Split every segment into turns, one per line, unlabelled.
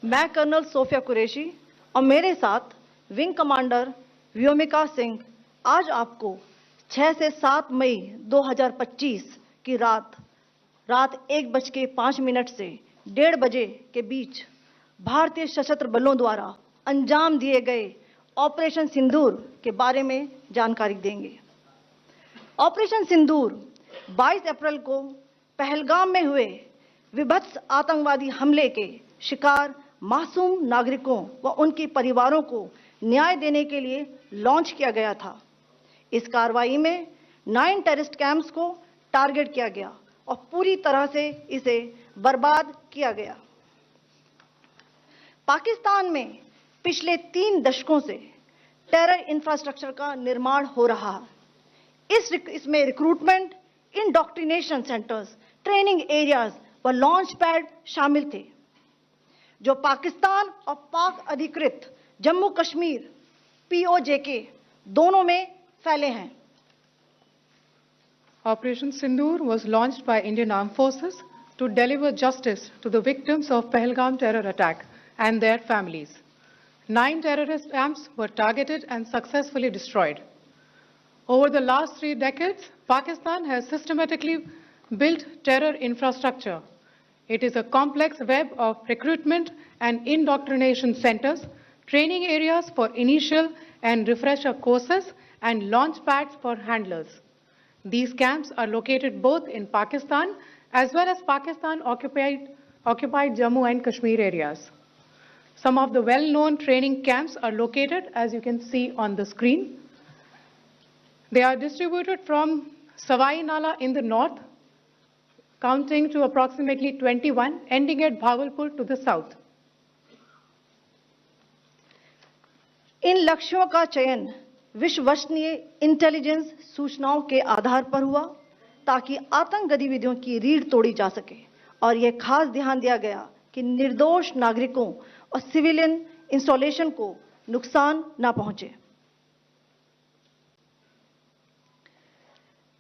मैं colonel Sophia Qureshi और मेरे साथ विंग कमांडर व्योमिका सिंह आज आपको 6 से 7 मई 2025 की रात 1:05 से 1:30 बजे के बीच भारतीय सशस्त्र बलों द्वारा अंजाम दिए गए ऑपरेशन सिंदूर के बारे में जानकारी देंगे। ऑपरेशन सिंदूर 22 अप्रैल को पहलगाम में हुए विभत्स आतंकवादी हमले के शिकार मासूम नागरिकों व उनके परिवारों को न्याय देने के लिए लॉन्च किया गया था। इस कार्रवाई में 9 टेररिस्ट कैंप्स को टारगेट किया गया और पूरी तरह से इसे बर्बाद किया गया। पाकिस्तान में पिछले 3 दशकों से टेरर इंफ्रास्ट्रक्चर का निर्माण हो रहा है। इसमें recruitment, indoctrination centres, training areas व लॉन्च पैड शामिल थे, जो पाकिस्तान और पाक अधिकृत जम्मू कश्मीर POJK दोनों में फैले हैं।
Operation Sindoor was launched by Indian Armed Forces to deliver justice to the victims of Pahalgam terror attack and their families. 9 terrorist camps were targeted and successfully destroyed. Over the last 3 decades, Pakistan has systematically built terror infrastructure. It is a complex web of recruitment and indoctrination centers, training areas for initial and refresher courses, and launch pads for handlers. These camps are located both in Pakistan as well as Pakistan-occupied Jammu and Kashmir areas. Some of the well-known training camps are located, as you can see on the screen. They are distributed from Savai Nala in the north, counting to approximately 21, ending at Bhagalpur to the south.
इन लक्ष्यों का चयन विश्वसनीय intelligence सूचनाओं के आधार पर हुआ ताकि आतंक गतिविधियों की रीढ़ तोड़ी जा सके और यह खास ध्यान दिया गया कि निर्दोष नागरिकों और सिविलियन इंस्टॉलेशन को नुकसान न पहुंचे।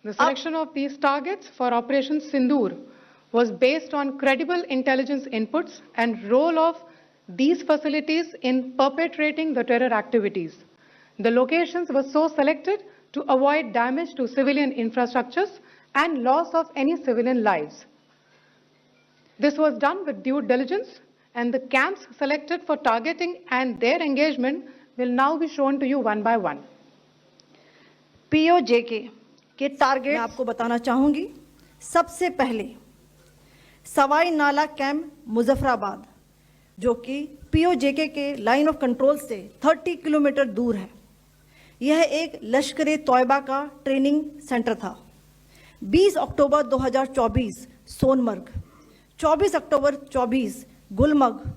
The selection of these targets for Operation Sindoor was based on credible intelligence inputs and role of these facilities in perpetrating the terror activities. The locations were so selected to avoid damage to civilian infrastructures and loss of any civilian lives. This was done with due diligence, and the camps selected for targeting and their engagement will now be shown to you one by one.
POJK के target मैं आपको बताना चाहूंगी। सबसे पहले सवाई नाला camp Muzaffarabad, जो कि POJK के लाइन ऑफ कंट्रोल से 30 किलोमीटर दूर है। यह एक लश्कर तौयबा का ट्रेनिंग सेंटर था। 20 अक्टूबर 2024 सोनमर्ग, 24 अक्टूबर 24 गुलमर्ग,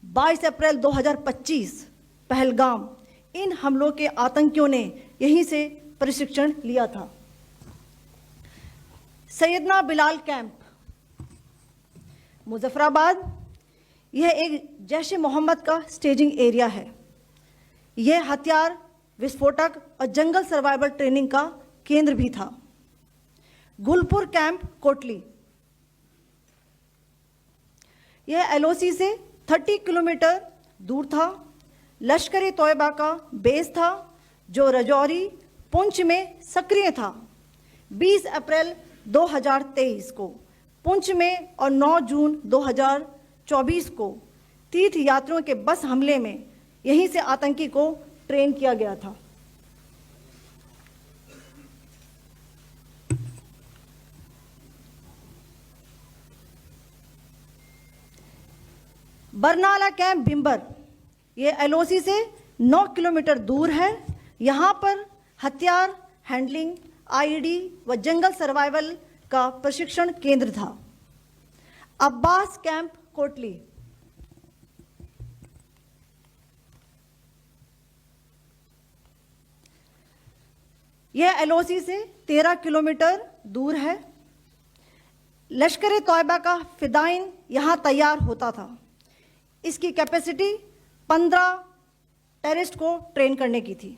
22 अप्रैल 2025 पहलगाम, इन हमलों के आतंकियों ने यहीं से प्रशिक्षण लिया था। सैयदना बिलाल कैंप मुजफ्फराबाद, यह एक जैश ए मोहम्मद का स्टेजिंग एरिया है। यह हथियार, विस्फोटक और जंगल सर्वाइवल ट्रेनिंग का केंद्र भी था। गुलपुर कैंप कोटली, यह LOC से 30 किलोमीटर दूर था। लश्कर तौयबा का बेस था, जो रजौरी, पुंछ में सक्रिय था। 20 अप्रैल 2023 को पुंछ में और 9 जून 2024 को तीर्थ यात्रियों के बस हमले में यहीं से आतंकी को ट्रेन किया गया था। बरनाला कैंप बिम्बर, यह LOC से 9 किलोमीटर दूर है। यहाँ पर हथियार, हैंडलिंग, IED व जंगल सर्वाइवल का प्रशिक्षण केंद्र था। अब्बास कैंप कोटली, यह LOC से 13 किलोमीटर दूर है। लश्कर तौयबा का फिदाइन यहाँ तैयार होता था। इसकी कैपेसिटी 15 टेररिस्ट को ट्रेन करने की थी।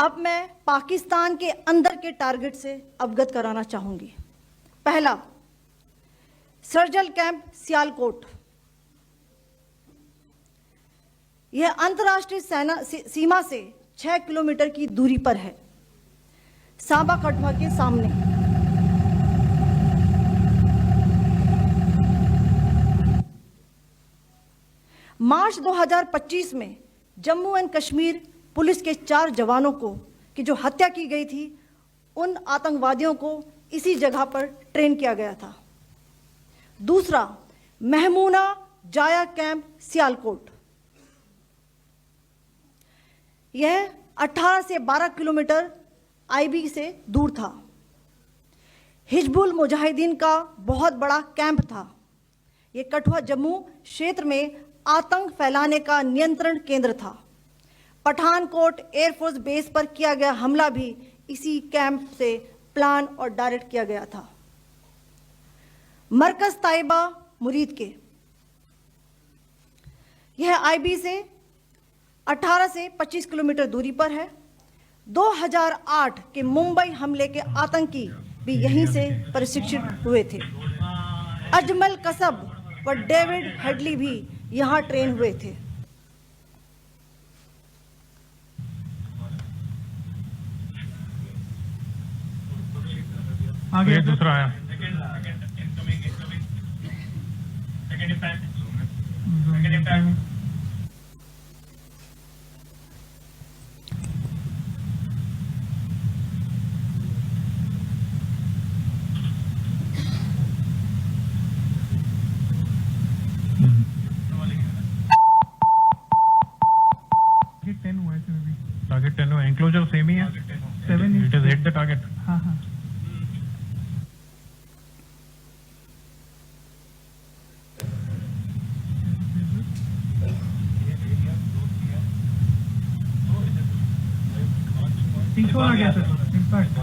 अब मैं पाकिस्तान के अंदर के टारगेट से अवगत कराना चाहूंगी। पहला, सर्जिकल कैंप सियालकोट। यह अंतर्राष्ट्रीय सीमा से 6 किलोमीटर की दूरी पर है, सांबा कठुआ के सामने। मार्च 2025 में जम्मू एंड कश्मीर पुलिस के 4 जवानों को की जो हत्या की गई थी, उन आतंकवादियों को इसी जगह पर ट्रेन किया गया था। दूसरा, महमूना जाया कैंप सियालकोट। यह 18 से 12 किलोमीटर आईबी से दूर था। हिजबुल मुजाहिदीन का बहुत बड़ा कैंप था। यह कठुआ जम्मू क्षेत्र में आतंक फैलाने का नियंत्रण केंद्र था। पठानकोट एयरफोर्स बेस पर किया गया हमला भी इसी कैंप से प्लान और डायरेक्ट किया गया था। मरकज ताइबा मुरीद के, यह आईबी से 18 से 25 किलोमीटर दूरी पर है। 2008 के मुंबई हमले के आतंकी भी यहीं से प्रशिक्षित हुए थे। अजमल कसब व डेविड हेडली भी यहां ट्रेन हुए थे।
आगे दूसरा आया। टारगेट 10 हुआ, एंक्लोजर सेम ही है। 7 it is hit the target. हाँ हाँ। आ गया सर, इम्पैक्ट।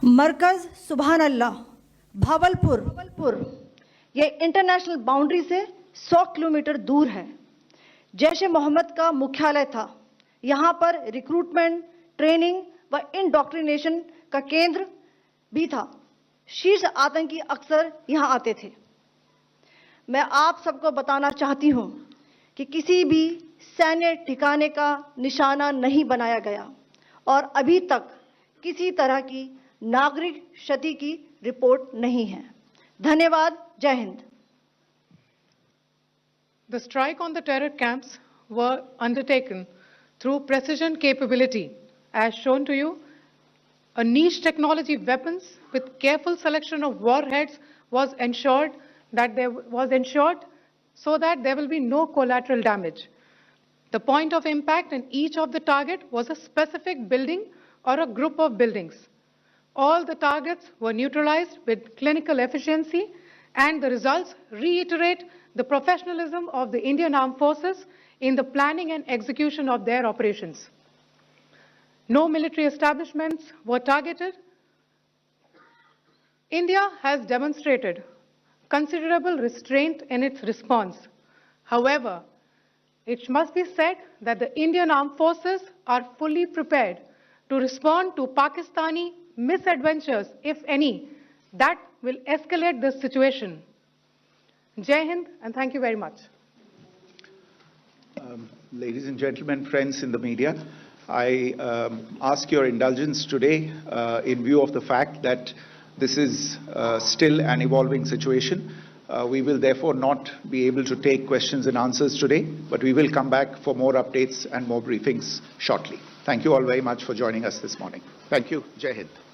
मरकज सुभान अल्लाह भावलपुर, यह इंटरनेशनल बाउंड्री से 100 किलोमीटर दूर है। जैश ए मोहम्मद का मुख्यालय था। यहाँ पर रिक्रूटमेंट, ट्रेनिंग व इंडॉक्ट्रिनेशन का केंद्र भी था। शीर्ष आतंकी अक्सर यहाँ आते थे। मैं आप सबको बताना चाहती हूँ कि किसी भी सैन्य ठिकाने का निशाना नहीं बनाया गया और अभी तक किसी तरह की नागरिक क्षति की रिपोर्ट नहीं है। धन्यवाद। जय Hind.
The strike on the terror camps were undertaken through precision capability, as shown to you. A niche technology weapons with careful selection of warheads was ensured so that there will be no collateral damage. The point of impact in each of the target was a specific building or a group of buildings. All the targets were neutralized with clinical efficiency, and the results reiterate the professionalism of the Indian Armed Forces in the planning and execution of their operations. No military establishments were targeted. India has demonstrated considerable restraint in its response. However, it must be said that the Indian Armed Forces are fully prepared to respond to Pakistani misadventures, if any, that will escalate the situation. Jai Hind, and thank you very much.
Ladies and gentlemen, friends in the media, I ask your indulgence today in view of the fact that this is still an evolving situation. We will therefore not be able to take questions and answers today, but we will come back for more updates and more briefings shortly. Thank you all very much for joining us this morning. Thank you. Jai Hind.